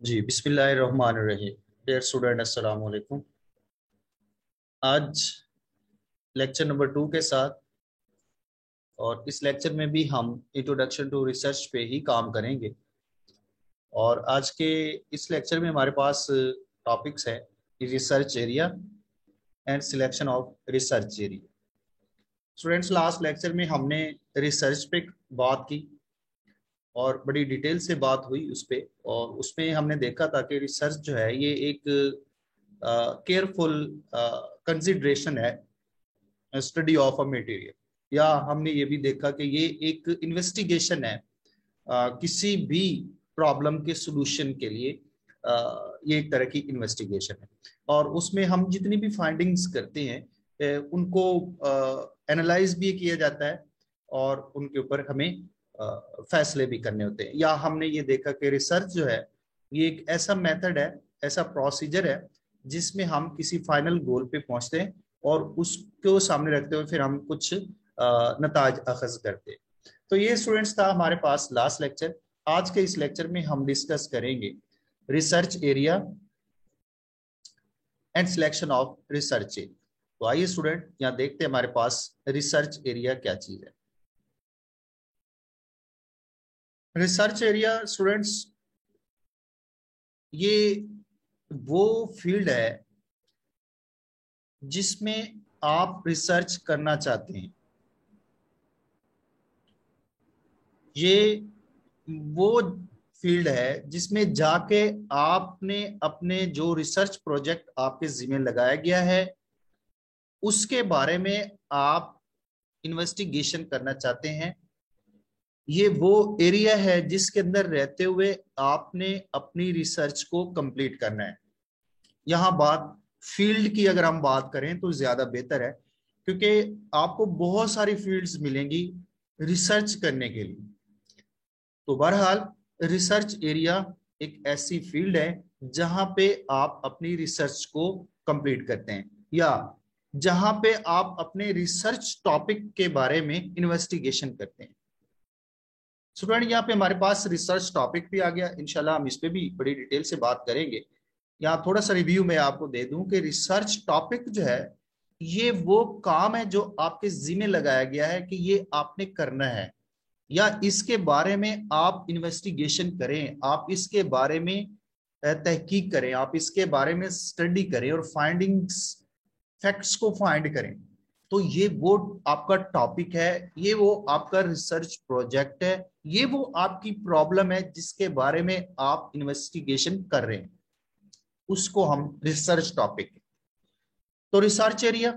जी बिस्मिल्लाहिर्रहमानिर्रहीम। Dear student, अस्सलाम वालेकुम। आज लेक्चर नंबर 2 के साथ, और इस लेक्चर में भी हम इंट्रोडक्शन टू रिसर्च पे ही काम करेंगे। और आज के इस लेक्चर में हमारे पास टॉपिक्स है research area and selection of research area. Students, last lecture में हमने रिसर्च पे बात की और बड़ी डिटेल से बात हुई उस पे, और उसमें हमने देखा था कि रिसर्च जो है ये एक केयरफुल कंसिडरेशन है स्टडी ऑफ अ मटेरियल, या हमने ये भी देखा कि ये एक इन्वेस्टिगेशन है किसी भी प्रॉब्लम के सॉल्यूशन के लिए। ये एक तरह की इन्वेस्टिगेशन है, और उसमें हम जितनी भी फाइंडिंग्स करते हैं उनको एनालाइज भी किया जाता है, और उनके ऊपर हमें फैसले भी करने होते हैं। या हमने ये देखा कि रिसर्च जो है ये एक ऐसा मेथड है, ऐसा प्रोसीजर है जिसमें हम किसी फाइनल गोल पे पहुंचते हैं और उसको सामने रखते हुए फिर हम कुछ नताज अखज करते हैं। तो ये स्टूडेंट्स था हमारे पास लास्ट लेक्चर। आज के इस लेक्चर में हम डिस्कस करेंगे research area and selection of research area. तो आइए स्टूडेंट यहाँ देखते हैं हमारे पास रिसर्च एरिया क्या चीज है। रिसर्च एरिया स्टूडेंट्स ये वो फील्ड है जिसमें आप रिसर्च करना चाहते हैं। ये वो फील्ड है जिसमें जाके आपने अपने जो रिसर्च प्रोजेक्ट आपके जिम्मे लगाया गया है उसके बारे में आप इन्वेस्टिगेशन करना चाहते हैं। ये वो एरिया है जिसके अंदर रहते हुए आपने अपनी रिसर्च को कंप्लीट करना है। यहाँ बात फील्ड की अगर हम बात करें तो ज्यादा बेहतर है, क्योंकि आपको बहुत सारी फील्ड्स मिलेंगी रिसर्च करने के लिए। तो बहरहाल रिसर्च एरिया एक ऐसी फील्ड है जहां पे आप अपनी रिसर्च को कंप्लीट करते हैं, या जहां पे आप अपने रिसर्च टॉपिक के बारे में इन्वेस्टिगेशन करते हैं। स्टूडेंट, यहाँ पे हमारे पास रिसर्च टॉपिक भी आ गया। इंशाल्लाह हम इस पे भी बड़ी डिटेल से बात करेंगे। यहाँ थोड़ा सा रिव्यू मैं आपको दे दूं कि रिसर्च टॉपिक जो है ये वो काम है जो आपके जिम्मे लगाया गया है कि ये आपने करना है, या इसके बारे में आप इन्वेस्टिगेशन करें, आप इसके बारे में तहकीक करें, आप इसके बारे में स्टडी करें और फाइंडिंग्स फैक्ट्स को फाइंड करें। तो ये वो आपका टॉपिक है, ये वो आपका रिसर्च प्रोजेक्ट है, ये वो आपकी प्रॉब्लम है जिसके बारे में आप इन्वेस्टिगेशन कर रहे हैं, उसको हम रिसर्च टॉपिक। तो रिसर्च एरिया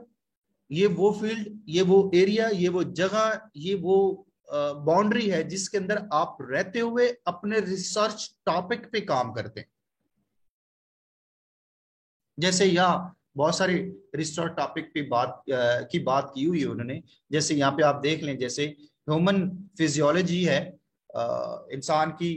ये वो फील्ड, ये वो एरिया, ये वो जगह, ये वो बाउंड्री है जिसके अंदर आप रहते हुए अपने रिसर्च टॉपिक पे काम करते हैं। जैसे यहाँ बहुत सारे रिसर्च टॉपिक पे बात की हुई है उन्होंने। जैसे यहाँ पे आप देख लें, जैसे ह्यूमन फिजियोलॉजी है, इंसान की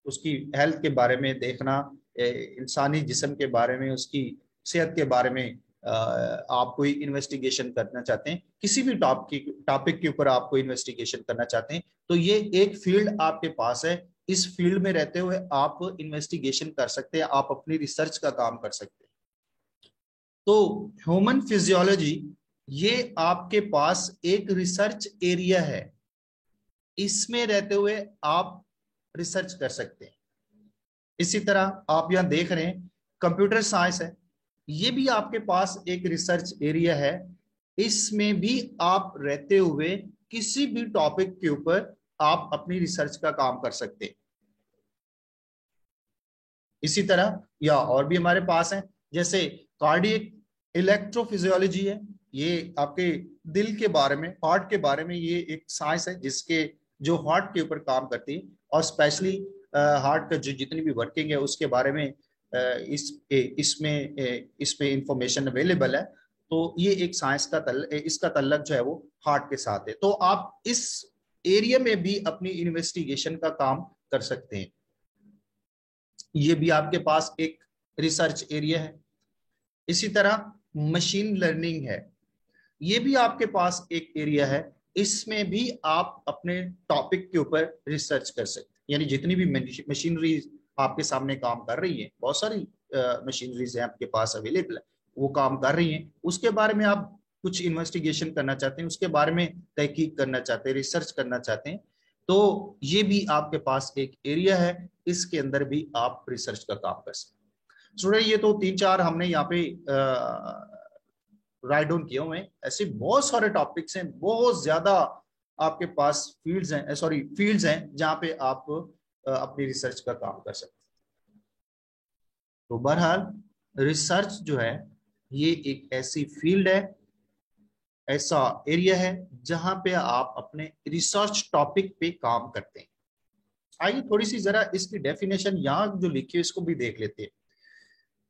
उसकी हेल्थ के बारे में देखना, इंसानी जिस्म के बारे में, उसकी सेहत के बारे में आप कोई इन्वेस्टिगेशन करना चाहते हैं, किसी भी टॉपिक के ऊपर आप कोई इन्वेस्टिगेशन करना चाहते हैं, तो ये एक फील्ड आपके पास है। इस फील्ड में रहते हुए आप इन्वेस्टिगेशन कर सकते हैं, आप अपनी रिसर्च का काम कर सकते हैं। तो ह्यूमन फिजियोलॉजी ये आपके पास एक रिसर्च एरिया है, इसमें रहते हुए आप रिसर्च कर सकते हैं। इसी तरह आप यहां देख रहे हैं कंप्यूटर साइंस है, ये भी आपके पास एक रिसर्च एरिया है, इसमें भी आप रहते हुए किसी भी टॉपिक के ऊपर आप अपनी रिसर्च का काम कर सकते हैं। इसी तरह या और भी हमारे पास है, जैसे कार्डियक इलेक्ट्रोफिजियोलॉजी है, ये आपके दिल के बारे में, हार्ट के बारे में, ये एक साइंस है जिसके जो हार्ट के ऊपर काम करती है, और स्पेशली हार्ट का जो जितनी भी वर्किंग है उसके बारे में इसमें इंफॉर्मेशन अवेलेबल है। तो ये एक साइंस का इसका तल्लक जो है वो हार्ट के साथ है। तो आप इस एरिया में भी अपनी इन्वेस्टिगेशन का काम कर सकते हैं। ये भी आपके पास एक रिसर्च एरिया है। इसी तरह मशीन लर्निंग है, ये भी आपके पास एक एरिया है, इसमें भी आप अपने टॉपिक के ऊपर रिसर्च कर सकते हैं। यानी जितनी भी मशीनरी आपके सामने काम कर रही है, बहुत सारी मशीनरीज हैं आपके पास अवेलेबल है, वो काम कर रही हैं, उसके बारे में आप कुछ इन्वेस्टिगेशन करना चाहते हैं, उसके बारे में तहकीक करना चाहते हैं, रिसर्च करना चाहते हैं, तो ये भी आपके पास एक एरिया है, इसके अंदर भी आप रिसर्च का काम कर सकते हैं। स्टूडेंट ये तो 3-4 हमने यहाँ पे राइट डाउन किए हुए हैं, ऐसे बहुत सारे टॉपिक्स हैं, बहुत ज्यादा आपके पास फील्ड्स हैं जहां पे आप अपनी रिसर्च का काम कर सकते हैं। तो बहरहाल रिसर्च जो है ये एक ऐसी फील्ड है, ऐसा एरिया है जहां पे आप अपने रिसर्च टॉपिक पे काम करते हैं। आइए थोड़ी सी जरा इसकी डेफिनेशन यहां जो लिखी है इसको भी देख लेते हैं।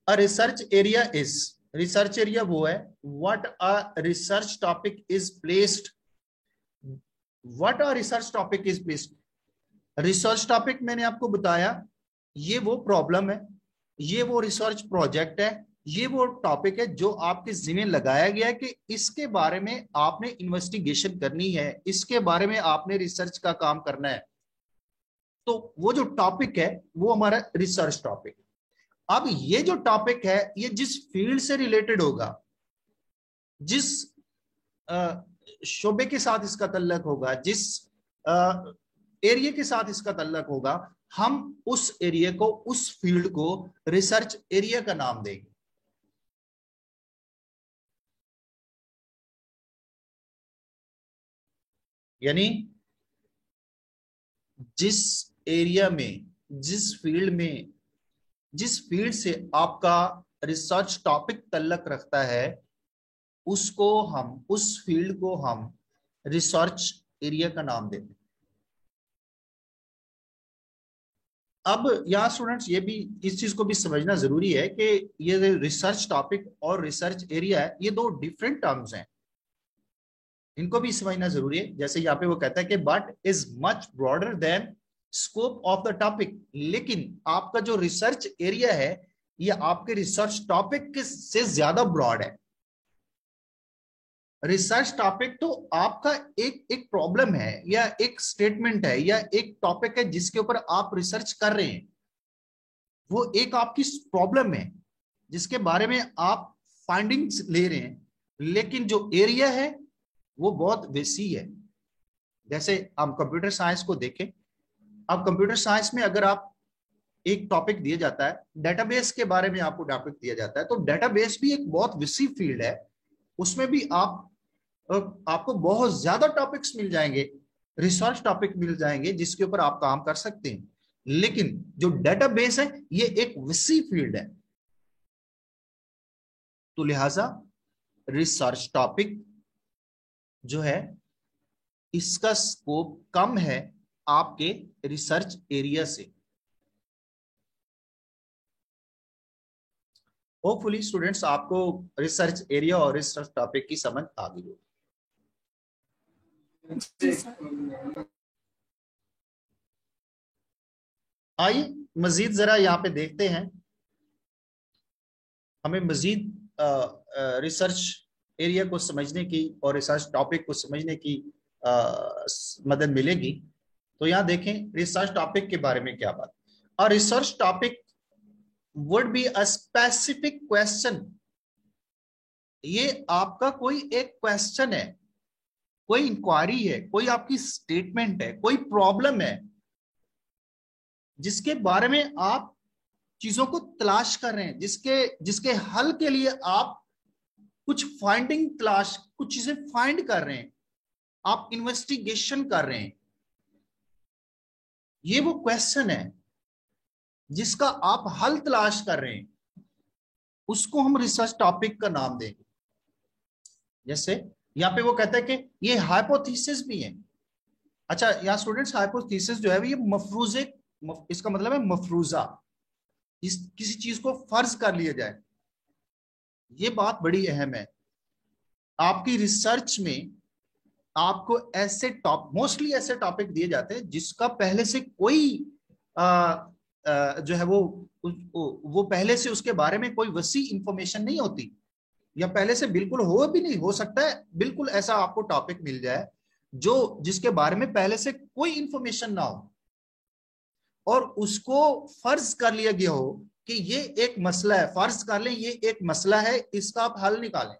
A research area is, research area वो है, what a research topic is placed, what a research topic is placed. Research topic मैंने आपको बताया, ये वो प्रॉब्लम है, ये वो रिसर्च प्रोजेक्ट है, ये वो टॉपिक है जो आपके जिम्मे लगाया गया है कि इसके बारे में आपने इन्वेस्टिगेशन करनी है, इसके बारे में आपने रिसर्च का काम करना है। तो वो जो टॉपिक है वो हमारा रिसर्च टॉपिक। अब ये जो टॉपिक है ये जिस फील्ड से रिलेटेड होगा, जिस शोबे के साथ इसका तल्लक होगा, जिस एरिया के साथ इसका तल्लक होगा, हम उस एरिया को, उस फील्ड को रिसर्च एरिया का नाम देंगे। यानी जिस एरिया में, जिस फील्ड में, जिस फील्ड से आपका रिसर्च टॉपिक तल्लक रखता है, उसको हम, उस फील्ड को हम रिसर्च एरिया का नाम देते हैं। अब यहाँ स्टूडेंट्स ये भी, इस चीज को भी समझना जरूरी है कि ये रिसर्च टॉपिक और रिसर्च एरिया है, ये दो डिफरेंट टर्म्स हैं, इनको भी समझना जरूरी है। जैसे यहाँ पे वो कहता है कि but is much broader then scope of the topic, लेकिन आपका जो रिसर्च एरिया है ये आपके रिसर्च टॉपिक से ज्यादा ब्रॉड है। रिसर्च टॉपिक तो आपका एक एक प्रॉब्लम है, या एक स्टेटमेंट है, या एक टॉपिक है जिसके ऊपर आप रिसर्च कर रहे हैं, वो एक आपकी प्रॉब्लम है जिसके बारे में आप फाइंडिंग्स ले रहे हैं, लेकिन जो एरिया है वो बहुत वैसी है। जैसे हम कंप्यूटर साइंस को देखें, अब कंप्यूटर साइंस में अगर आप एक टॉपिक दिया जाता है, डेटाबेस के बारे में आपको टॉपिक दिया जाता है, तो डेटाबेस भी एक बहुत विसी फील्ड है, उसमें भी आपको बहुत ज्यादा टॉपिक्स मिल जाएंगे, रिसर्च टॉपिक मिल जाएंगे जिसके ऊपर आप काम कर सकते हैं, लेकिन जो डेटाबेस है ये एक विसी फील्ड है। तो लिहाजा रिसर्च टॉपिक जो है इसका स्कोप कम है आपके रिसर्च एरिया से। होपफुली स्टूडेंट्स आपको रिसर्च एरिया और रिसर्च टॉपिक की समझ आ गई हो। आइए मजीद जरा यहाँ पे देखते हैं, हमें मजीद रिसर्च एरिया को समझने की और रिसर्च टॉपिक को समझने की मदद मिलेगी। तो यहाँ देखें रिसर्च टॉपिक के बारे में क्या बात। और research topic would be a specific question, ये आपका कोई एक क्वेश्चन है, कोई इंक्वायरी है, कोई आपकी स्टेटमेंट है, कोई प्रॉब्लम है जिसके बारे में आप चीजों को तलाश कर रहे हैं, जिसके जिसके हल के लिए आप कुछ फाइंडिंग तलाश, कुछ चीजें फाइंड कर रहे हैं, आप इन्वेस्टिगेशन कर रहे हैं। ये वो क्वेश्चन है जिसका आप हल तलाश कर रहे हैं, उसको हम रिसर्च टॉपिक का नाम देंगे। जैसे यहाँ पे वो कहता है कि ये हाइपोथेसिस भी है। अच्छा यहाँ स्टूडेंट्स हाइपोथेसिस जो है ये मफरूजे, इसका मतलब है मफरूजा, इस किसी चीज को फर्ज कर लिया जाए। ये बात बड़ी अहम है आपकी रिसर्च में। आपको ऐसे मोस्टली ऐसे टॉपिक दिए जाते हैं जिसका पहले से कोई जो है वो पहले से उसके बारे में कोई वसी इंफॉर्मेशन नहीं होती, या पहले से बिल्कुल हो भी नहीं, हो सकता है बिल्कुल ऐसा आपको टॉपिक मिल जाए जो जिसके बारे में पहले से कोई इंफॉर्मेशन ना हो, और उसको फर्ज कर लिया गया हो कि ये एक मसला है, फर्ज कर लें ये एक मसला है, इसका आप हल निकालें।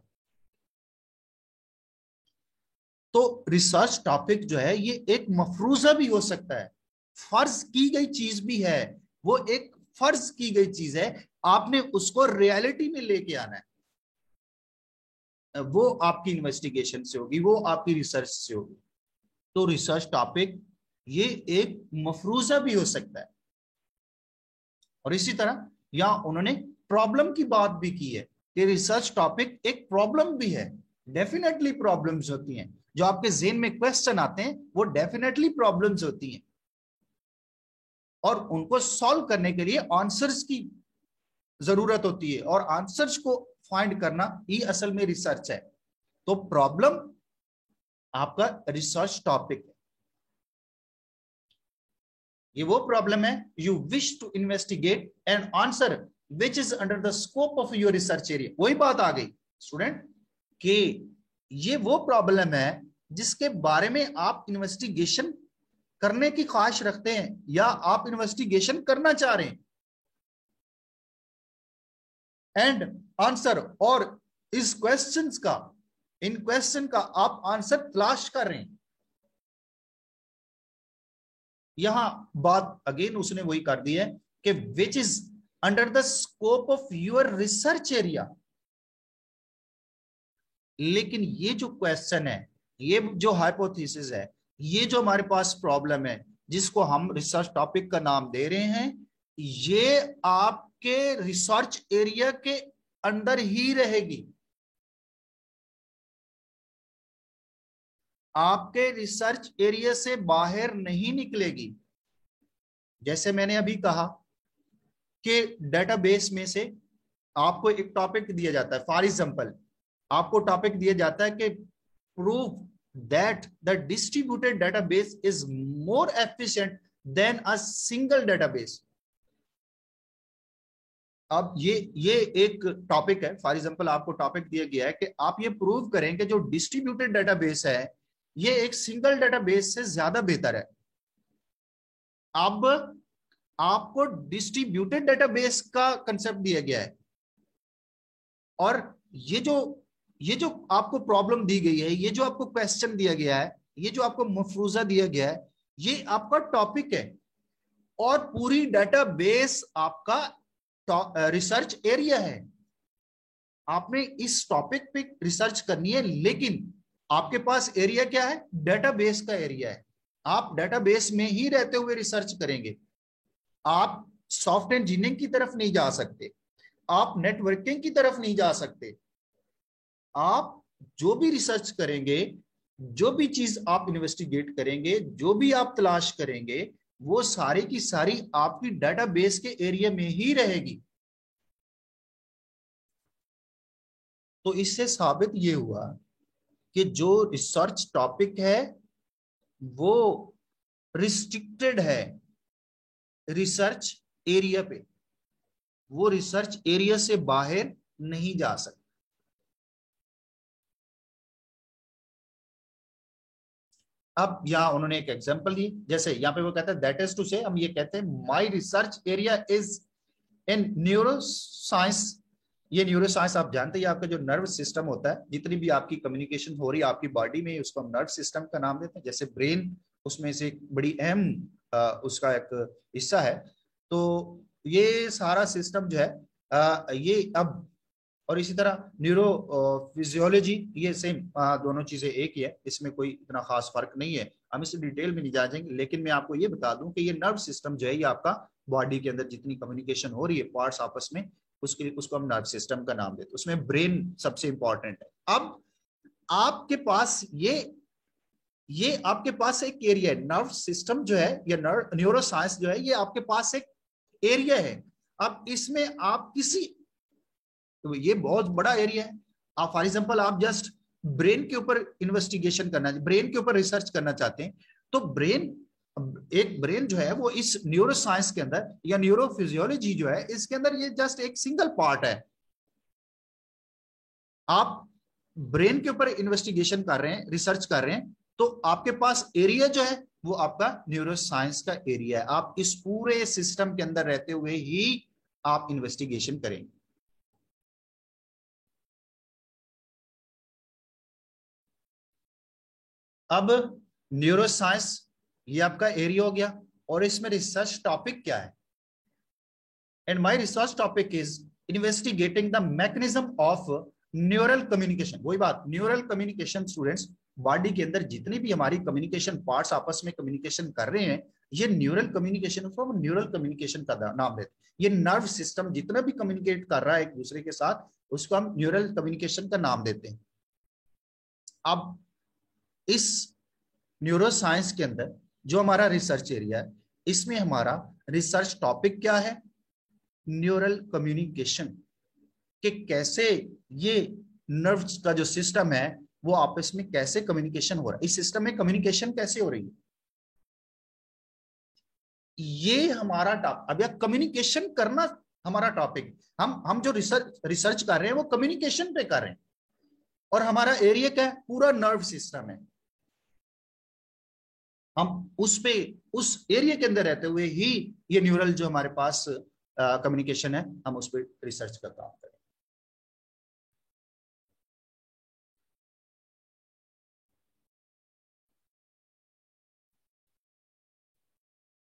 तो रिसर्च टॉपिक जो है ये एक मफरूजा भी हो सकता है, फर्ज की गई चीज भी है, वो एक फर्ज की गई चीज है, आपने उसको रियलिटी में लेके आना है। वो आपकी इन्वेस्टिगेशन से होगी, वो आपकी रिसर्च से होगी। तो रिसर्च टॉपिक ये एक मफरूजा भी हो सकता है। और इसी तरह यहां उन्होंने प्रॉब्लम की बात भी की है कि रिसर्च टॉपिक एक प्रॉब्लम भी है। डेफिनेटली प्रॉब्लम्स होती हैं, जो आपके जेहन में क्वेश्चन आते हैं वो डेफिनेटली प्रॉब्लम्स होती हैं, और उनको सॉल्व करने के लिए आंसर्स की जरूरत होती है, और आंसर्स को फाइंड करना ही असल में रिसर्च है। तो प्रॉब्लम आपका रिसर्च टॉपिक है। ये वो प्रॉब्लम है you wish to investigate and answer which is under the scope of your research area. वही बात आ गई स्टूडेंट कि ये वो प्रॉब्लम है जिसके बारे में आप इन्वेस्टिगेशन करने की ख्वाहिश रखते हैं या आप इन्वेस्टिगेशन करना चाह रहे हैं, एंड आंसर, और इस क्वेश्चंस का, इन क्वेश्चन का आप आंसर तलाश कर रहे हैं। यहां बात अगेन उसने वही कर दी है कि विच is under the scope of your research area. लेकिन ये जो क्वेश्चन है, ये जो हाइपोथेसिस है, ये जो हमारे पास प्रॉब्लम है जिसको हम रिसर्च टॉपिक का नाम दे रहे हैं, ये आपके रिसर्च एरिया के अंदर ही रहेगी, आपके रिसर्च एरिया से बाहर नहीं निकलेगी। जैसे मैंने अभी कहा कि डेटाबेस में से आपको एक टॉपिक दिया जाता है, फॉर एग्जांपल आपको टॉपिक दिया जाता है कि prove that the distributed database is more efficient then a single database. अब ये एक टॉपिक है, फॉर एग्जांपल आपको टॉपिक दिया गया है कि आप ये प्रूव करें कि जो डिस्ट्रीब्यूटेड डेटाबेस है ये एक सिंगल डेटाबेस से ज्यादा बेहतर है। अब आपको डिस्ट्रीब्यूटेड डेटाबेस का कंसेप्ट दिया गया है, और ये जो आपको प्रॉब्लम दी गई है, ये जो आपको क्वेश्चन दिया गया है, ये जो आपको मफरूजा दिया गया है, ये आपका टॉपिक है, और पूरी डेटाबेस आपका रिसर्च एरिया है। आपने इस टॉपिक पे रिसर्च करनी है, लेकिन आपके पास एरिया क्या है? डेटाबेस का एरिया है। आप डेटाबेस में ही रहते हुए रिसर्च करेंगे, आप सॉफ्टवेयर इंजीनियरिंग की तरफ नहीं जा सकते, आप नेटवर्किंग की तरफ नहीं जा सकते। आप जो भी रिसर्च करेंगे, जो भी चीज आप इन्वेस्टिगेट करेंगे, जो भी आप तलाश करेंगे, वो सारी की सारी आपकी डेटाबेस के एरिया में ही रहेगी। तो इससे साबित ये हुआ कि जो रिसर्च टॉपिक है वो रिस्ट्रिक्टेड है रिसर्च एरिया पे, वो रिसर्च एरिया से बाहर नहीं जा सकता। अब यहां उन्होंने एक एग्जांपल दी, जैसे यहां पे वो कहता है दैट इज टू से, हम ये कहते हैं my research area is in neuro science. ये न्यूरो साइंस आप जानते हैं, आपका जो नर्व सिस्टम होता है, जितनी भी आपकी कम्युनिकेशन हो रही है आपकी बॉडी में, उसको हम नर्व सिस्टम का नाम देते हैं। जैसे ब्रेन उसमें से एक बड़ी अहम उसका एक हिस्सा है। तो ये सारा सिस्टम जो है ये अब, और इसी तरह न्यूरो फिजियोलॉजी, ये सेम दोनों चीजें एक ही है, इसमें कोई इतना खास फर्क नहीं है। हम इसे डिटेल में नहीं जाएंगे, लेकिन मैं आपको ये बता दूं कि ये नर्व सिस्टम जो है ये आपका बॉडी के अंदर जितनी कम्युनिकेशन हो रही है पार्ट्स आपस में, उसको हम नर्व सिस्टम का नाम देते हैं। उसमें ब्रेन सबसे इंपॉर्टेंट है। अब आपके पास ये आपके पास एक एरिया है, नर्व सिस्टम जो है या न्यूरो साइंस जो है, ये आपके पास एक एरिया है। अब इसमें आप किसी, तो ये बहुत बड़ा एरिया है। आप फॉर एग्जांपल आप जस्ट ब्रेन के ऊपर इन्वेस्टिगेशन करना, ब्रेन के ऊपर रिसर्च करना चाहते हैं, तो एक ब्रेन जो है वो इस न्यूरो साइंस के अंदर या न्यूरो फिजियोलॉजी जो है इसके अंदर ये जस्ट एक सिंगल पार्ट है। आप ब्रेन के ऊपर इन्वेस्टिगेशन कर रहे हैं, रिसर्च कर रहे हैं, तो आपके पास एरिया जो है वो आपका न्यूरो साइंस का एरिया है। आप इस पूरे सिस्टम के अंदर रहते हुए ही आप इन्वेस्टिगेशन करेंगे। अब न्यूरो साइंस ये आपका एरिया हो गया, और इसमें रिसर्च टॉपिक क्या है? And my research topic is investigating the mechanism of neural communication. वही बात, न्यूरल कम्युनिकेशन स्टूडेंट्स, बॉडी के अंदर जितनी भी हमारी कम्युनिकेशन पार्ट्स आपस में कम्युनिकेशन कर रहे हैं, ये न्यूरल कम्युनिकेशन, उसको हम न्यूरल कम्युनिकेशन का नाम देते हैं। ये नर्व सिस्टम जितना भी कम्युनिकेट कर रहा है एक दूसरे के साथ, उसको हम न्यूरल कम्युनिकेशन का नाम देते हैं। अब इस न्यूरो साइंस के अंदर जो हमारा रिसर्च एरिया है, इसमें हमारा रिसर्च टॉपिक क्या है? न्यूरल कम्युनिकेशन, कि कैसे ये नर्व्स का जो सिस्टम है वो आपस में कैसे कम्युनिकेशन हो रहा है, इस सिस्टम में कम्युनिकेशन कैसे हो रही है, ये हमारा टॉपिक। अब यह कम्युनिकेशन करना हमारा टॉपिक, हम जो रिसर्च कर रहे हैं वो कम्युनिकेशन पे कर रहे हैं, और हमारा एरिया क्या है? पूरा नर्व सिस्टम है। हम उस पे, उस एरिया के अंदर रहते हुए ही ये न्यूरल जो हमारे पास कम्युनिकेशन है, हम उस पर रिसर्च का काम करें।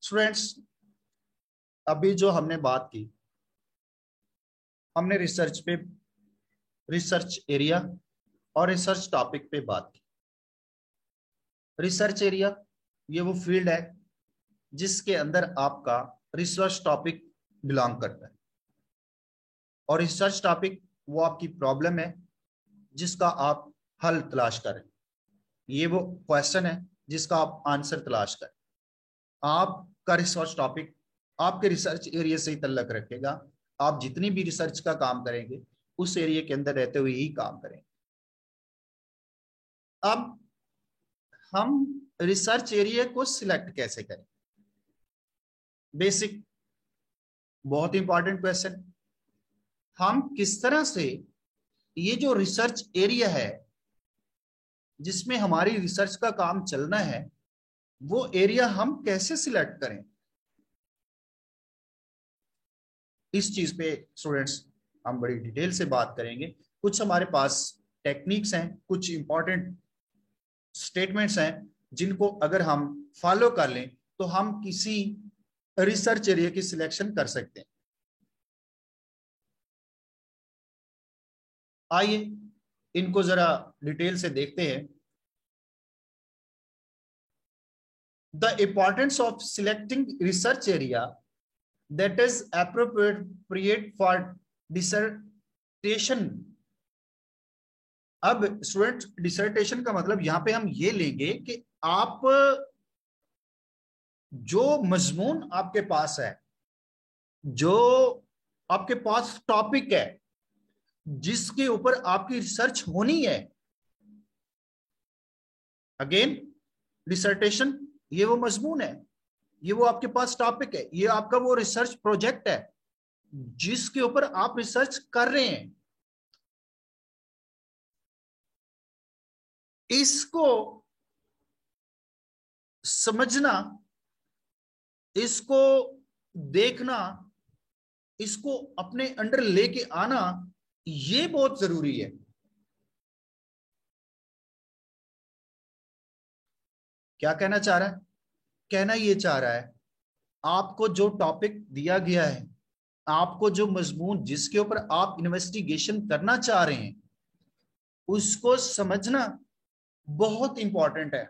स्टूडेंट्स, अभी जो हमने बात की, हमने रिसर्च पे, रिसर्च एरिया और रिसर्च टॉपिक पे बात की। रिसर्च एरिया ये वो फील्ड है जिसके अंदर आपका रिसर्च टॉपिक बिलोंग करता है, और रिसर्च टॉपिक वो आपकी प्रॉब्लम है जिसका आप हल तलाश करें। ये वो क्वेश्चन है जिसका आप आंसर तलाश करें। आपका रिसर्च टॉपिक आपके रिसर्च एरिया से ही तल्लक रखेगा। आप जितनी भी रिसर्च का काम करेंगे उस एरिया के अंदर रहते हुए ही काम करेंगे। अब हम रिसर्च एरिया को सिलेक्ट कैसे करें? बेसिक, बहुत इंपॉर्टेंट क्वेश्चन। हम किस तरह से ये जो रिसर्च एरिया है जिसमें हमारी रिसर्च का काम चलना है, वो एरिया हम कैसे सिलेक्ट करें? इस चीज पे स्टूडेंट्स हम बड़ी डिटेल से बात करेंगे। कुछ हमारे पास टेक्निक्स हैं, कुछ इंपॉर्टेंट स्टेटमेंट्स हैं जिनको अगर हम फॉलो कर लें तो हम किसी रिसर्च एरिया की सिलेक्शन कर सकते हैं। आइए इनको जरा डिटेल से देखते हैं। The importance of selecting research area that is appropriate for dissertation। अब स्टूडेंट, डिसर्टेशन का मतलब यहां पे हम ये लेंगे कि आप जो मजमून आपके पास है, जो आपके पास टॉपिक है जिसके ऊपर आपकी रिसर्च होनी है, अगेन डिसर्टेशन ये वो मजमून है, ये वो आपके पास टॉपिक है, ये आपका वो रिसर्च प्रोजेक्ट है जिसके ऊपर आप रिसर्च कर रहे हैं। इसको समझना, इसको देखना, इसको अपने अंडर लेके आना, ये बहुत जरूरी है। क्या कहना चाह रहा है? कहना ये चाह रहा है, आपको जो टॉपिक दिया गया है, आपको जो मजमून जिसके ऊपर आप इन्वेस्टिगेशन करना चाह रहे हैं, उसको समझना बहुत इंपॉर्टेंट है।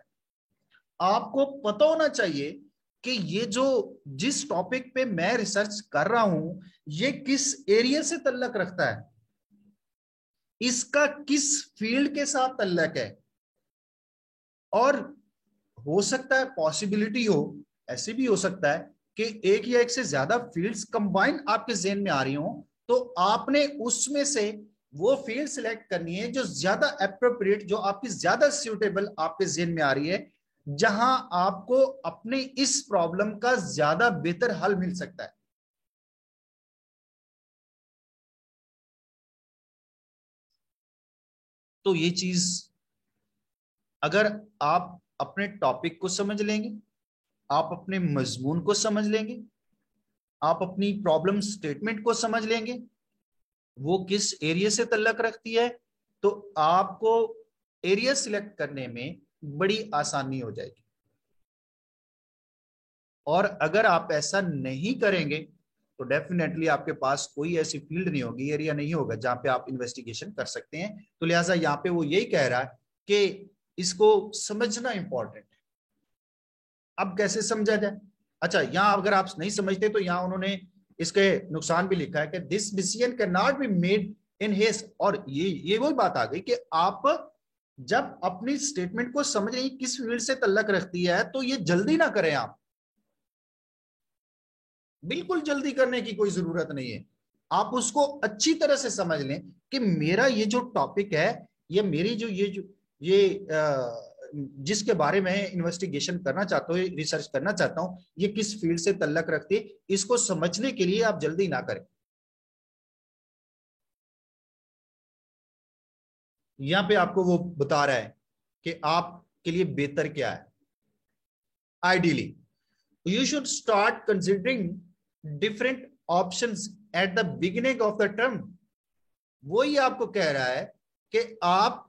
आपको पता होना चाहिए कि ये जो, जिस टॉपिक पे मैं रिसर्च कर रहा हूं, ये किस एरिया से तल्लक रखता है, इसका किस फील्ड के साथ तल्लक है। और हो सकता है, पॉसिबिलिटी हो, ऐसे भी हो सकता है कि एक या एक से ज्यादा फील्ड्स कंबाइन आपके जेहन में आ रही हो, तो आपने उसमें से वो फील्ड सिलेक्ट करनी है जो ज्यादा एप्रोप्रिएट, जो आपकी ज्यादा सूटेबल आपके जेहन में आ रही है, जहां आपको अपने इस प्रॉब्लम का ज्यादा बेहतर हल मिल सकता है। तो ये चीज अगर आप अपने टॉपिक को समझ लेंगे, आप अपने मजमून को समझ लेंगे, आप अपनी प्रॉब्लम स्टेटमेंट को समझ लेंगे, वो किस एरिया से तल्लक रखती है, तो आपको एरिया सिलेक्ट करने में बड़ी आसानी हो जाएगी। और अगर आप ऐसा नहीं करेंगे तो डेफिनेटली आपके पास कोई ऐसी फील्ड नहीं होगी, एरिया नहीं होगा जहां पे आप इन्वेस्टिगेशन कर सकते हैं। तो लिहाजा यहाँ पे वो यही कह रहा है कि इसको समझना इंपॉर्टेंट है। अब कैसे समझा जाए? अच्छा, यहां अगर आप नहीं समझते तो यहां उन्होंने इसके नुकसान भी लिखा है कि this decision can not be made in haste. और ये वही बात आ गई कि आप जब अपनी स्टेटमेंट को समझ रही किस फील्ड से तल्लक रखती है तो ये जल्दी ना करें आप, बिल्कुल जल्दी करने की कोई जरूरत नहीं है। आप उसको अच्छी तरह से समझ लें कि मेरा ये जो टॉपिक है, ये मेरी जिसके बारे में इन्वेस्टिगेशन करना चाहता हूँ, रिसर्च करना चाहता हूं, ये किस फील्ड से तल्लक रखती है, इसको समझने के लिए आप जल्दी ना करें। यहां पे आपको वो बता रहा है कि आपके लिए बेहतर क्या है। Ideally you should start considering different options at the beginning of the term. वही आपको कह रहा है कि आप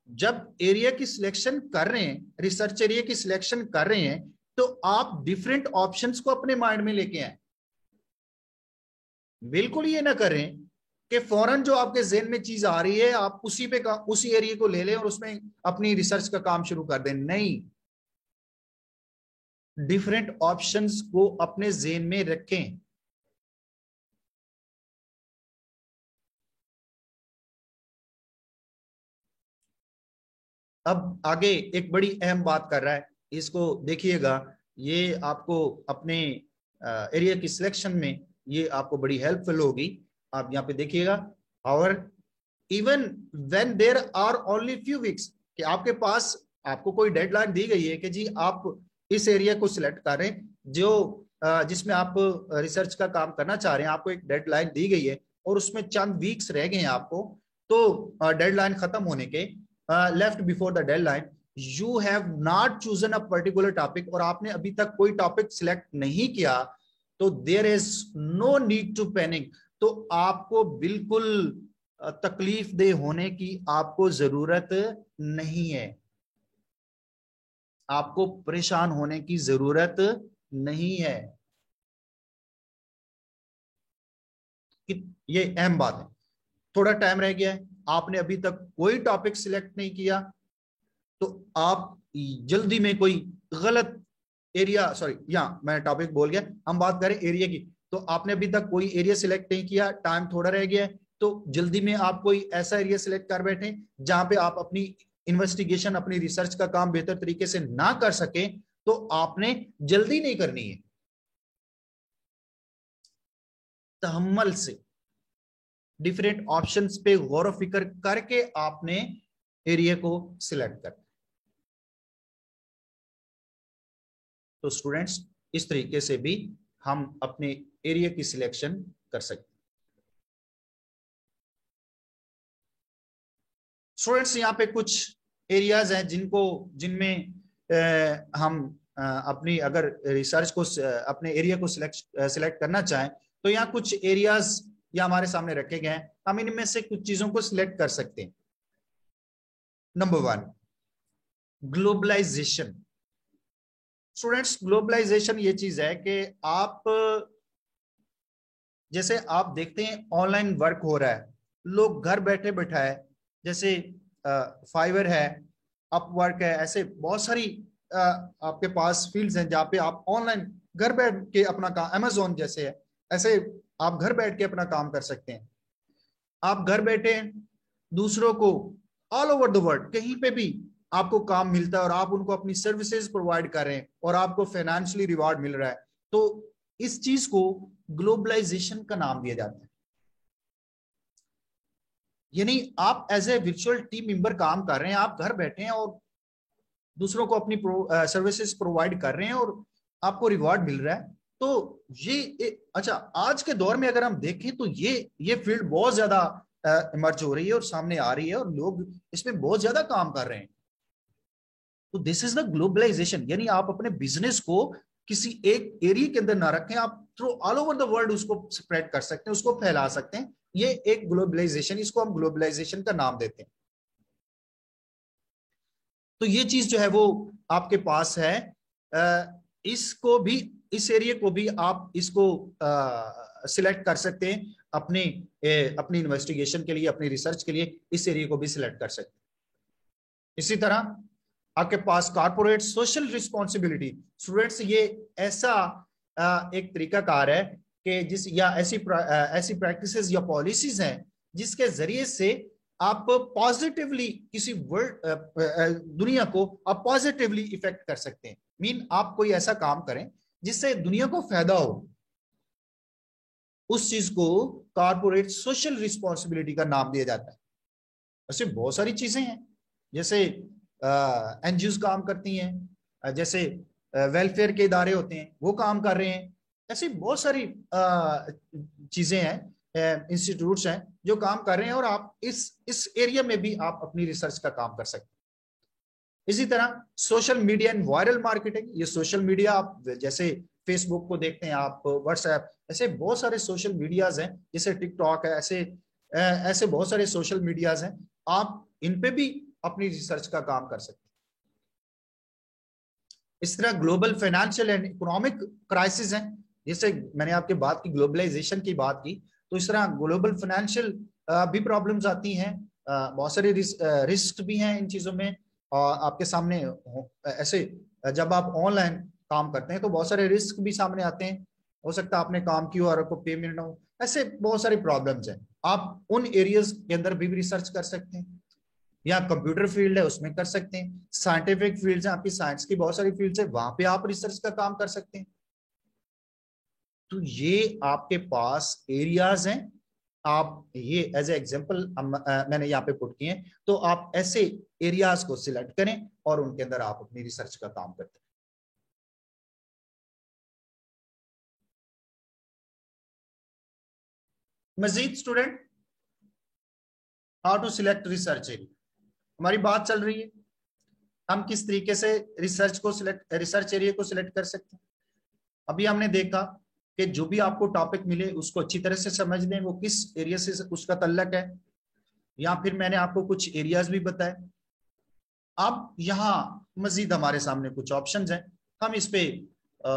जब एरिया की सिलेक्शन कर रहे हैं, रिसर्च एरिया की सिलेक्शन कर रहे हैं, तो आप डिफरेंट ऑप्शंस को अपने माइंड में लेके आए। बिल्कुल ये ना करें कि फौरन जो आपके जेहन में चीज आ रही है आप उसी एरिया को ले लें और उसमें अपनी रिसर्च का काम शुरू कर दें। नहीं, डिफरेंट ऑप्शंस को अपने जेहन में रखें। अब आगे एक बड़ी अहम बात कर रहा है, इसको देखिएगा। ये आपको अपने एरिया की सिलेक्शन में ये आपको बड़ी हेल्पफुल होगी। आप यहाँ पे देखिएगा, और even when there are only few weeks, कि आपके पास आपको कोई डेडलाइन दी गई है कि जी आप इस एरिया को सिलेक्ट करें जो जिसमें आप रिसर्च का काम करना चाह रहे हैं, आपको एक डेडलाइन दी गई है और उसमें चंद वीक्स रह गए हैं आपको, तो डेडलाइन खत्म होने के left before the deadline, you have not chosen a particular topic, और आपने अभी तक कोई टॉपिक सिलेक्ट नहीं किया, तो there is no need to panic. तो आपको बिल्कुल तकलीफ दे होने की आपको जरूरत नहीं है, आपको परेशान होने की जरूरत नहीं है। ये अहम बात है। थोड़ा टाइम रह गया है, आपने अभी तक कोई टॉपिक सिलेक्ट नहीं किया, तो आप जल्दी में कोई गलत एरिया, सॉरी यहाँ मैं टॉपिक बोल गया, हम बात करें एरिया की, तो आपने अभी तक कोई एरिया सिलेक्ट नहीं किया, टाइम थोड़ा रह गया है, तो जल्दी में आप कोई ऐसा एरिया सिलेक्ट कर बैठे जहां पे आप अपनी इन्वेस्टिगेशन, अपनी रिसर्च का काम बेहतर तरीके से ना कर सके, तो आपने जल्दी नहीं करनी है, तहम्मुल से डिफरेंट ऑप्शंस पे गौर फिक्र करके आपने एरिया को सिलेक्ट करना। तो स्टूडेंट्स, इस तरीके से भी हम अपने एरिया की सिलेक्शन कर सकते हैं। स्टूडेंट्स, यहाँ पे कुछ एरियाज हैं जिनमें हम अपनी अगर रिसर्च को अपने एरिया को सिलेक्ट करना चाहें, तो यहाँ कुछ एरियाज या हमारे सामने रखे गए हैं, हम इनमें से कुछ चीजों को सिलेक्ट कर सकते हैं। Number 1, globalisation. स्टूडेंट्स, ग्लोबलाइजेशन ये चीज है कि आप जैसे आप देखते हैं ऑनलाइन वर्क हो रहा है, लोग घर बैठे बैठाए, जैसे फाइवर है, अपवर्क है, ऐसे बहुत सारी आपके पास फील्ड्स हैं जहाँ पे आप ऑनलाइन घर बैठ के अपना काम, अमेजोन जैसे है, ऐसे आप घर बैठ के अपना काम कर सकते हैं। आप घर बैठे दूसरों को ऑल ओवर द वर्ल्ड कहीं पे भी आपको काम मिलता है और आप उनको अपनी सर्विसेज प्रोवाइड कर रहे हैं और आपको फाइनेंशियली रिवार्ड मिल रहा है, तो इस चीज को ग्लोबलाइजेशन का नाम दिया जाता है। यानी आप as a virtual team member काम कर रहे हैं, आप घर बैठे हैं और दूसरों को अपनी सर्विसेज प्रोवाइड कर रहे हैं और आपको रिवार्ड मिल रहा है। तो अच्छा, आज के दौर में अगर हम देखें तो ये फील्ड बहुत ज्यादा इमर्ज हो रही है और सामने आ रही है और लोग इसमें बहुत ज्यादा काम कर रहे हैं। तो दिस इज द ग्लोबलाइजेशन, यानी आप अपने बिजनेस को किसी एक एरिया के अंदर ना रखें, आप through all over the world उसको स्प्रेड कर सकते हैं, उसको फैला सकते हैं। ये एक ग्लोबलाइजेशन, इसको हम ग्लोबलाइजेशन का नाम देते हैं। तो ये चीज जो है वो आपके पास है। इसको भी, इस एरिया को भी आप इसको सिलेक्ट कर सकते हैं अपनी अपनी इन्वेस्टिगेशन के लिए, अपनी रिसर्च के लिए इस एरिया को भी सिलेक्ट कर सकते हैं। इसी तरह आपके पास कॉर्पोरेट सोशल रिस्पॉन्सिबिलिटी। स्टूडेंट्स, ये ऐसा एक तरीकाकार है कि जिस या ऐसी प्रैक्टिसेस या पॉलिसीज हैं जिसके जरिए से आप पॉजिटिवली किसी वर्ल्ड दुनिया को आप पॉजिटिवली इफेक्ट कर सकते हैं। मीन आप कोई ऐसा काम करें जिससे दुनिया को फायदा हो, उस चीज को कॉर्पोरेट सोशल रिस्पॉन्सिबिलिटी का नाम दिया जाता है। ऐसे बहुत सारी चीजें हैं, जैसे एनजीओ काम करती हैं, जैसे वेलफेयर के इदारे होते हैं वो काम कर रहे हैं। ऐसी बहुत सारी चीजें हैं, इंस्टीट्यूट्स हैं जो काम कर रहे हैं, और आप इस एरिया में भी आप अपनी रिसर्च का काम कर सकते हैं। इसी तरह social media and viral marketing. ये सोशल मीडिया, आप जैसे फेसबुक को देखते हैं, आप व्हाट्सएप, ऐसे बहुत सारे सोशल मीडियाज हैं, जैसे टिकटॉक है, ऐसे बहुत सारे सोशल मीडियाज हैं, आप इन पे भी अपनी रिसर्च का काम कर सकते हैं। इस तरह global financial and economic crisis हैं, जैसे मैंने आपके बात की, ग्लोबलाइजेशन की बात की, तो इस तरह ग्लोबल फाइनेंशियल भी प्रॉब्लम्स आती हैं, बहुत सारे रिस्क भी हैं इन चीजों में। और आपके सामने ऐसे जब आप ऑनलाइन काम करते हैं तो बहुत सारे रिस्क भी सामने आते हैं, हो सकता है आपने काम किया और आपको पेमेंट ना हो, ऐसे बहुत सारी प्रॉब्लम्स हैं। आप उन एरियाज के अंदर भी रिसर्च कर सकते हैं, या कंप्यूटर फील्ड है उसमें कर सकते हैं, साइंटिफिक फील्ड है, आपकी साइंस की बहुत सारी फील्ड है, वहां पे आप रिसर्च का काम कर सकते हैं। तो ये आपके पास एरियाज हैं, आप ये एज ए एग्जांपल मैंने यहाँ पे पुट किए हैं, तो आप ऐसे एरियाज को सिलेक्ट करें और उनके अंदर आप अपनी रिसर्च का काम करते हैं। Majeed student, how to select research area, हमारी बात चल रही है हम किस तरीके से रिसर्च एरिया को सिलेक्ट कर सकते हैं। अभी हमने देखा कि जो भी आपको टॉपिक मिले उसको अच्छी तरह से समझ लें, वो किस एरिया से उसका तल्लक है, या फिर मैंने आपको कुछ एरियाज भी बताए। अब यहाँ मजीद हमारे सामने कुछ ऑप्शंस हैं, हम इस पे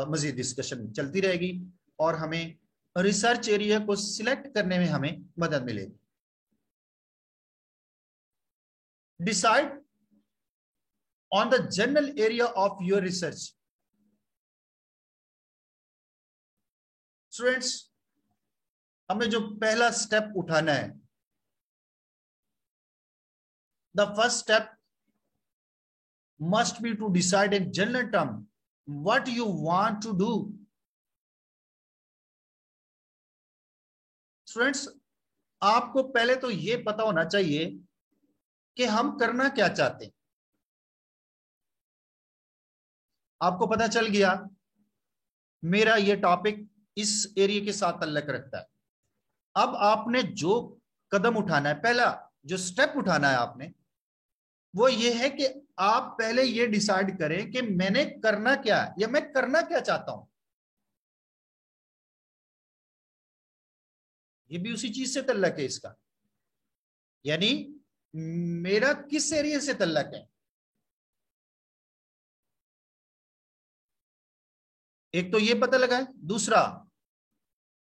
मजीद डिस्कशन चलती रहेगी और हमें रिसर्च एरिया को सिलेक्ट करने में हमें मदद मिलेगी। Decide on the general area of your research. Students, हमें जो पहला स्टेप उठाना है, the first step must be to decide in general term what you want to do. Students, आपको पहले तो ये पता होना चाहिए कि हम करना क्या चाहते हैं। आपको पता चल गया मेरा ये टॉपिक इस एरिया के साथ तल्लक रखता है। अब आपने जो कदम उठाना है, पहला जो स्टेप उठाना है आपने, वो ये है कि आप पहले ये डिसाइड करें कि मैंने करना क्या है या मैं करना क्या चाहता हूं। ये भी उसी चीज से तल्लक है इसका, यानी मेरा किस एरिया से तल्लक है। एक तो ये पता लगा है, दूसरा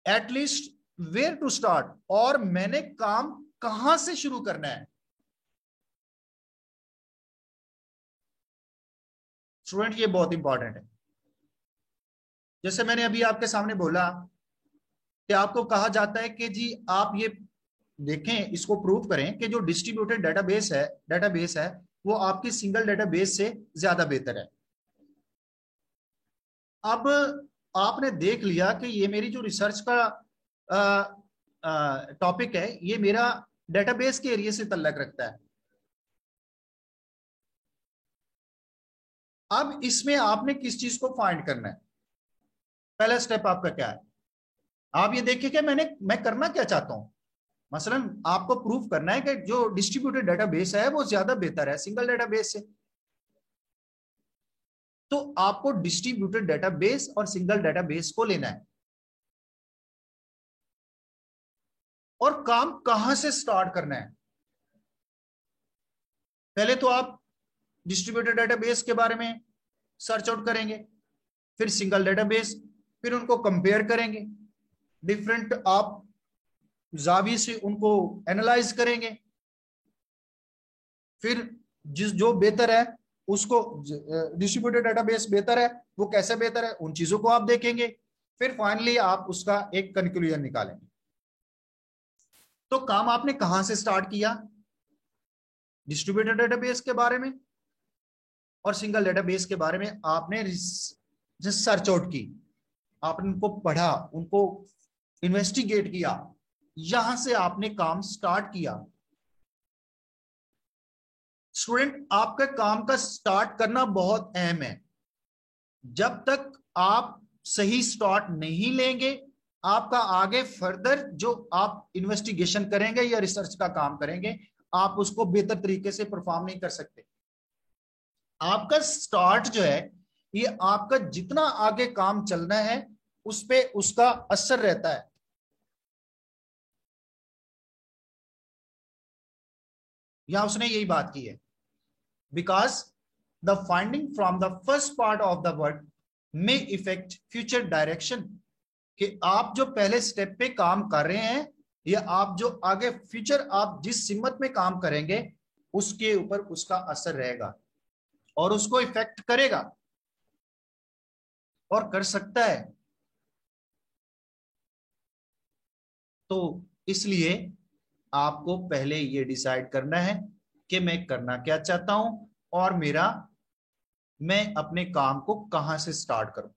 एटलीस्ट वेयर टू स्टार्ट, और मैंने काम कहां से शुरू करना है। स्टूडेंट, ये बहुत इंपॉर्टेंट है। जैसे मैंने अभी आपके सामने बोला कि आपको कहा जाता है कि जी आप ये देखें, इसको प्रूव करें कि जो डिस्ट्रीब्यूटेड डेटाबेस है वो आपकी सिंगल डेटाबेस से ज्यादा बेहतर है। अब आपने देख लिया कि ये मेरी जो रिसर्च का टॉपिक है, ये मेरा डेटाबेस के एरिया से तल्लक रखता है। अब इसमें आपने किस चीज को फाइंड करना है। पहला स्टेप आपका क्या है, आप ये देखिए कि मैं करना क्या चाहता हूं। मसलन आपको प्रूफ करना है कि जो डिस्ट्रीब्यूटेड डेटाबेस है वो ज्यादा बेहतर है सिंगल डेटाबेस से। तो आपको डिस्ट्रीब्यूटेड डेटाबेस और सिंगल डेटाबेस को लेना है। और काम कहां से स्टार्ट करना है? पहले तो आप डिस्ट्रीब्यूटेड डेटाबेस के बारे में सर्च आउट करेंगे, फिर सिंगल डेटाबेस, फिर उनको कंपेयर करेंगे, डिफरेंट आप जावी से उनको एनालाइज करेंगे, फिर जिस जो बेहतर है उसको, डिस्ट्रीब्यूटेड डेटाबेस बेहतर है वो कैसे बेहतर है उन चीजों को आप देखेंगे, फिर फाइनली आप उसका एक कंक्लूजन निकालेंगे। तो काम आपने कहां से स्टार्ट किया? डिस्ट्रीब्यूटेड डेटाबेस के बारे में और सिंगल डेटाबेस के बारे में आपने सर्च आउट की, आपने उनको पढ़ा, उनको इन्वेस्टिगेट किया, यहां से आपने काम स्टार्ट किया। स्टूडेंट, आपका काम का स्टार्ट करना बहुत अहम है। जब तक आप सही स्टार्ट नहीं लेंगे, आपका आगे फर्दर जो आप इन्वेस्टिगेशन करेंगे या रिसर्च का काम करेंगे, आप उसको बेहतर तरीके से परफॉर्म नहीं कर सकते। आपका स्टार्ट जो है, ये आपका जितना आगे काम चलना है उस पे उसका असर रहता है। यहां उसने यही बात की है, because the finding from the first part of the work may effect future direction, कि आप जो पहले स्टेप पे काम कर रहे हैं या आप जो आगे फ्यूचर आप जिस सिमत में काम करेंगे उसके ऊपर उसका असर रहेगा और उसको इफेक्ट करेगा और कर सकता है। तो इसलिए आपको पहले ये डिसाइड करना है कि मैं करना क्या चाहता हूं और मैं अपने काम को कहां से स्टार्ट करूं।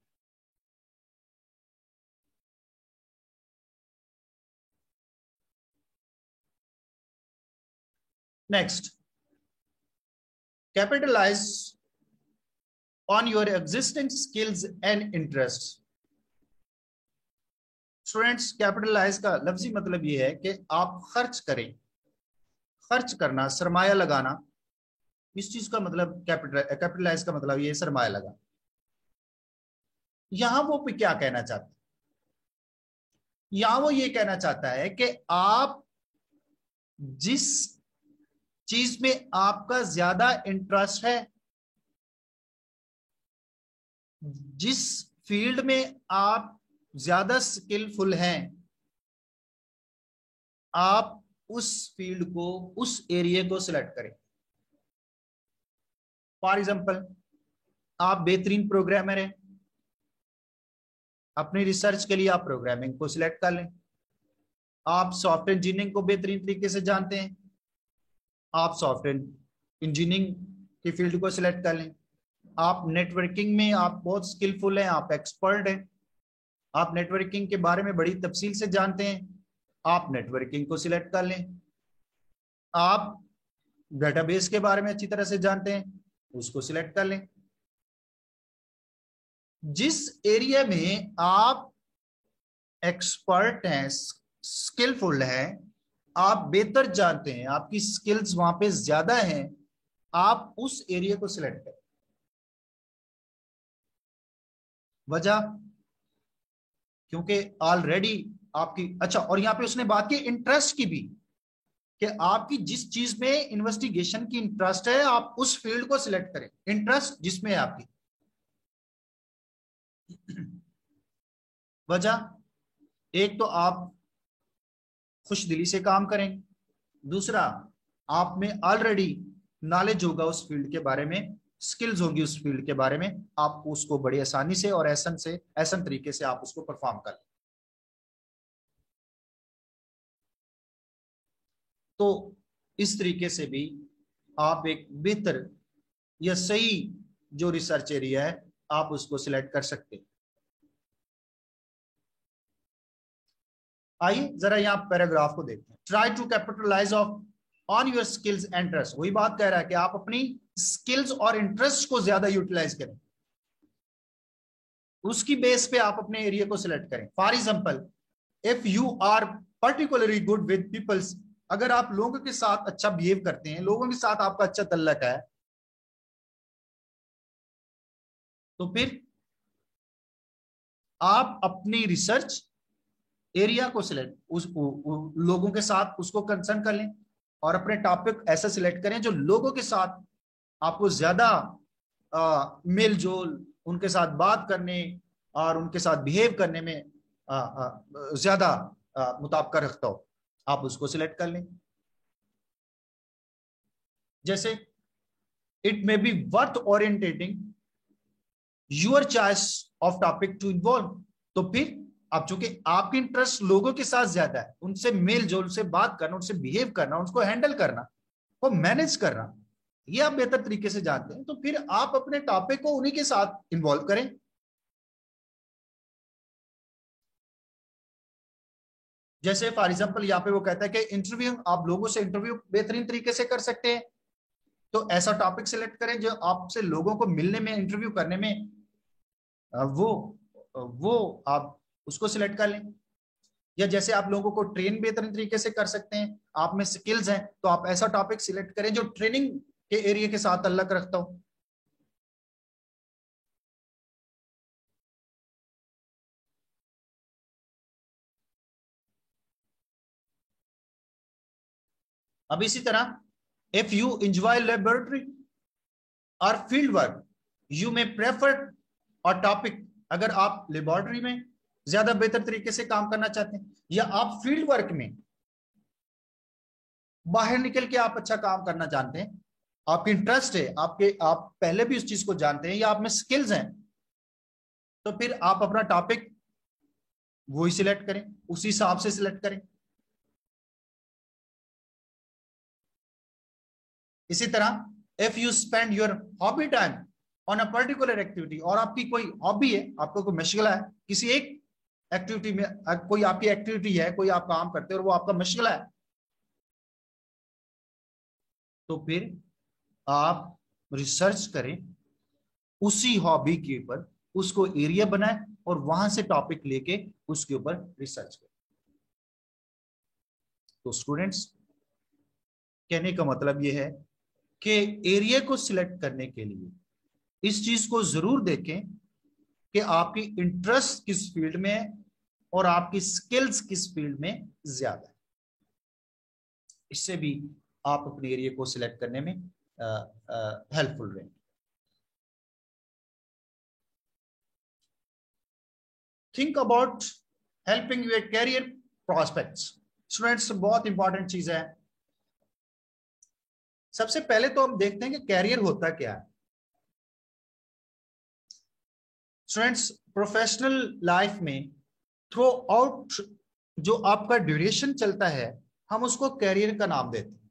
Next, capitalize on your existing skills and interest. Students, capitalize का लफ्जी मतलब यह है कि आप खर्च करें। खर्च करना, सरमाया लगाना, इस चीज का मतलब कैपिटलाइज का मतलब ये सरमाया लगा। यहां वो क्या कहना चाहते हैं? यहां वो ये कहना चाहता है कि आप जिस चीज में आपका ज्यादा इंटरेस्ट है, जिस फील्ड में आप ज्यादा स्किलफुल हैं, आप उस फील्ड को, उस एरिया को सिलेक्ट करें। फॉर एग्जाम्पल, आप बेहतरीन प्रोग्रामर हैं, अपनी रिसर्च के लिए आप प्रोग्रामिंग को सिलेक्ट कर लें। आप सॉफ्टवेयर इंजीनियरिंग को बेहतरीन तरीके से जानते हैं, आप सॉफ्टवेयर इंजीनियरिंग की फील्ड को सिलेक्ट कर लें। आप नेटवर्किंग में आप बहुत स्किलफुल हैं, आप एक्सपर्ट हैं, आप नेटवर्किंग के बारे में बड़ी तफसील से जानते हैं, आप नेटवर्किंग को सिलेक्ट कर लें। आप डेटाबेस के बारे में अच्छी तरह से जानते हैं, उसको सिलेक्ट कर लें। जिस एरिया में आप एक्सपर्ट हैं, स्किलफुल हैं, आप बेहतर जानते हैं, आपकी स्किल्स वहां पे ज्यादा हैं, आप उस एरिया को सिलेक्ट करें। वजह, क्योंकि ऑलरेडी आपकी, अच्छा, और यहां पे उसने बात की इंटरेस्ट की भी, कि आपकी जिस चीज में इन्वेस्टिगेशन की इंटरेस्ट है आप उस फील्ड को सिलेक्ट करें, इंटरेस्ट जिसमें है आपकी। वजह, एक तो आप खुश दिली से काम करेंगे, दूसरा आप में ऑलरेडी नॉलेज होगा उस फील्ड के बारे में, स्किल्स होगी उस फील्ड के बारे में, आप उसको बड़ी आसानी से और ऐसा तरीके से आप उसको परफॉर्म कर। तो इस तरीके से भी आप एक बेहतर या सही जो रिसर्च एरिया है आप उसको सिलेक्ट कर सकते हैं। आइए जरा यहाँ पैराग्राफ को देखते हैं। Try to capitalize off on your skills and interest. वही बात कह रहा है कि आप अपनी स्किल्स और इंटरेस्ट को ज्यादा यूटिलाइज करें, उसकी बेस पे आप अपने एरिया को सिलेक्ट करें। For example, if you are particularly good with peoples, अगर आप लोगों के साथ अच्छा बिहेव करते हैं, लोगों के साथ आपका अच्छा तल्लक है, तो फिर आप अपनी रिसर्च एरिया को सिलेक्ट लोगों के साथ उसको कंसर्न कर लें और अपने टॉपिक ऐसा सिलेक्ट करें जो लोगों के साथ आपको ज्यादा मेल जोल, उनके साथ बात करने और उनके साथ बिहेव करने में ज्यादा मुताबिक रखता हो, आप उसको सिलेक्ट कर लें। जैसे it may be worth orientating your choice of topic to involve. तो फिर अब चूंकि आपकी इंटरेस्ट लोगों के साथ ज्यादा है, उनसे मेल जोल से बात करना, उनसे बिहेव करना, उनको हैंडल करना, वो मैनेज करना, ये आप बेहतर तरीके से जानते हैं, तो फिर आप अपने टॉपिक को उन्हीं के साथ इन्वॉल्व करें। जैसे फॉर एग्जांपल यहाँ पे वो कहता है कि इंटरव्यू, आप लोगों से इंटरव्यू बेहतरीन तरीके से कर सकते हैं, तो ऐसा टॉपिक सिलेक्ट करें जो आपसे लोगों को मिलने में, इंटरव्यू करने में वो आप उसको सिलेक्ट कर लें। या जैसे आप लोगों को ट्रेन बेहतरीन तरीके से कर सकते हैं, आप में स्किल्स हैं, तो आप ऐसा टॉपिक सिलेक्ट करें जो ट्रेनिंग के एरिया के साथ ताल्लुक रखता हो। अब इसी तरह इफ यू एंजॉय लेबोरेटरी और field work you may prefer और टॉपिक, अगर आप लेबोरेटरी में ज्यादा बेहतर तरीके से काम करना चाहते हैं या आप फील्ड वर्क में बाहर निकल के आप अच्छा काम करना जानते हैं, आपकी इंटरेस्ट है, आप पहले भी उस चीज को जानते हैं या आप में स्किल्स हैं, तो फिर आप अपना टॉपिक वही सिलेक्ट करें, उसी हिसाब से सिलेक्ट करें। इसी तरह if you spend your hobby time on a particular activity, और आपकी कोई हॉबी है, आपको कोई मशगला है किसी एक एक्टिविटी में, कोई आपकी एक्टिविटी है, कोई आप काम करते हैं और वो आपका मशगला है, तो फिर आप रिसर्च करें उसी हॉबी के ऊपर, उसको एरिया बनाएं और वहां से टॉपिक लेके उसके ऊपर रिसर्च करें। तो स्टूडेंट्स, कहने का मतलब यह है कि एरिया को सिलेक्ट करने के लिए इस चीज को जरूर देखें कि आपकी इंटरेस्ट किस फील्ड में है और आपकी स्किल्स किस फील्ड में ज्यादा है। इससे भी आप अपने एरिया को सिलेक्ट करने में हेल्पफुल रहें। Think about helping your career prospects. Students, बहुत इंपॉर्टेंट चीज है। सबसे पहले तो हम देखते हैं कि कैरियर होता क्या है। स्टूडेंट्स, प्रोफेशनल लाइफ में थ्रू आउट जो आपका ड्यूरेशन चलता है, हम उसको कैरियर का नाम देते हैं।